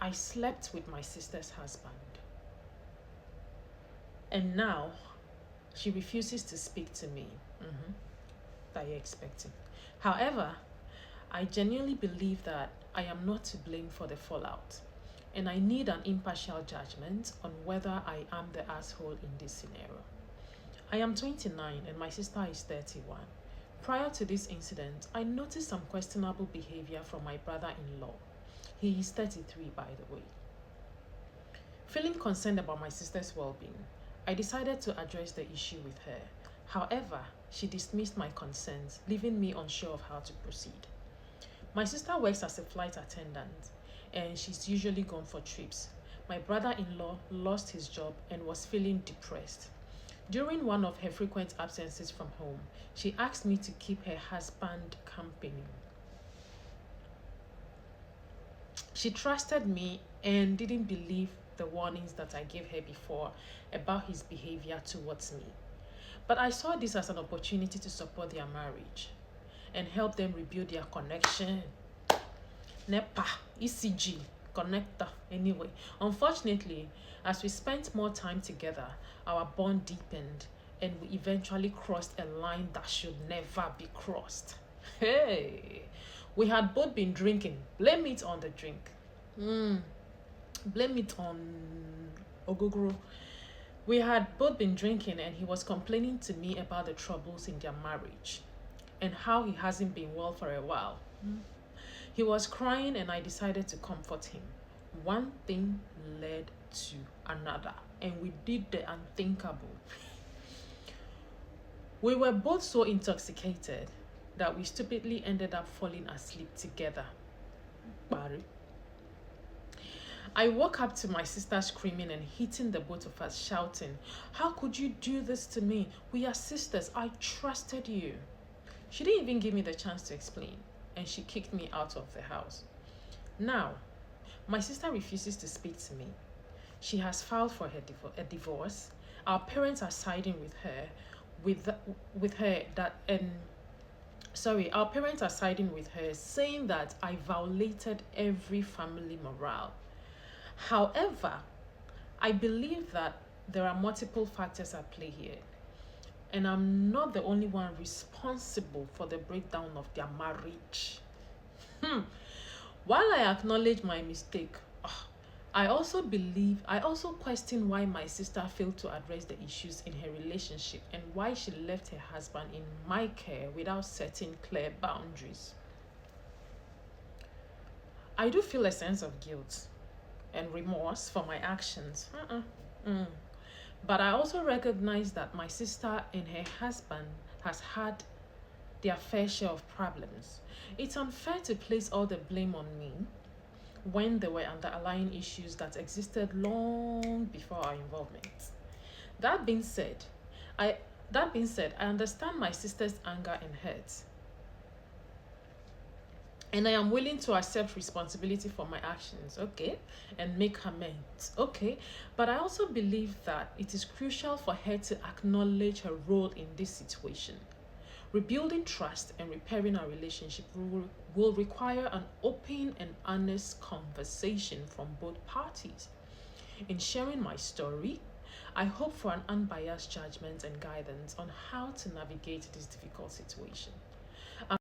I slept with my sister's husband. And now she refuses to speak to me. That you're expecting. However, I genuinely believe that I am not to blame for the fallout. And I need an impartial judgment on whether I am the asshole in this scenario. I am 29 and my sister is 31. Prior to this incident, I noticed some questionable behavior from my brother-in-law. He is 33, by the way. Feeling concerned about my sister's well-being, I decided to address the issue with her. However, she dismissed my concerns, leaving me unsure of how to proceed. My sister works as a flight attendant and she's usually gone for trips. My brother-in-law lost his job and was feeling depressed. During one of her frequent absences from home, she asked me to keep her husband company. She trusted me and didn't believe the warnings that I gave her before about his behavior towards me. But I saw this as an opportunity to support their marriage and help them rebuild their connection. NEPA, ECG, connector, anyway. Unfortunately, as we spent more time together, our bond deepened and we eventually crossed a line that should never be crossed. Hey, we had both been drinking. Blame it on the drink. Blame it on Ogogoro. We had both been drinking and he was complaining to me about the troubles in their marriage and how he hasn't been well for a while. He was crying and I decided to comfort him. One thing led to another and we did the unthinkable. We were both so intoxicated that we stupidly ended up falling asleep together. Barry. I woke up to my sister screaming and hitting the both of us, shouting, "How could you do this to me? We are sisters. I trusted you." She didn't even give me the chance to explain, and she kicked me out of the house. Now, my sister refuses to speak to me. She has filed for a divorce. Our parents are siding with her, our parents are siding with her, saying that I violated every family morale. However, I believe that there are multiple factors at play here, and I'm not the only one responsible for the breakdown of their marriage. While I acknowledge my mistake, I also question why my sister failed to address the issues in her relationship and why she left her husband in my care without setting clear boundaries. I do feel a sense of guilt and remorse for my actions. But I also recognize that my sister and her husband has had their fair share of problems. It's unfair to place all the blame on me when there were underlying issues that existed long before our involvement. That being said, I understand my sister's anger and hurt. And I am willing to accept responsibility for my actions, okay? And make amends, okay? But I also believe that it is crucial for her to acknowledge her role in this situation. Rebuilding trust and repairing our relationship will require an open and honest conversation from both parties. In sharing my story, I hope for an unbiased judgment and guidance on how to navigate this difficult situation.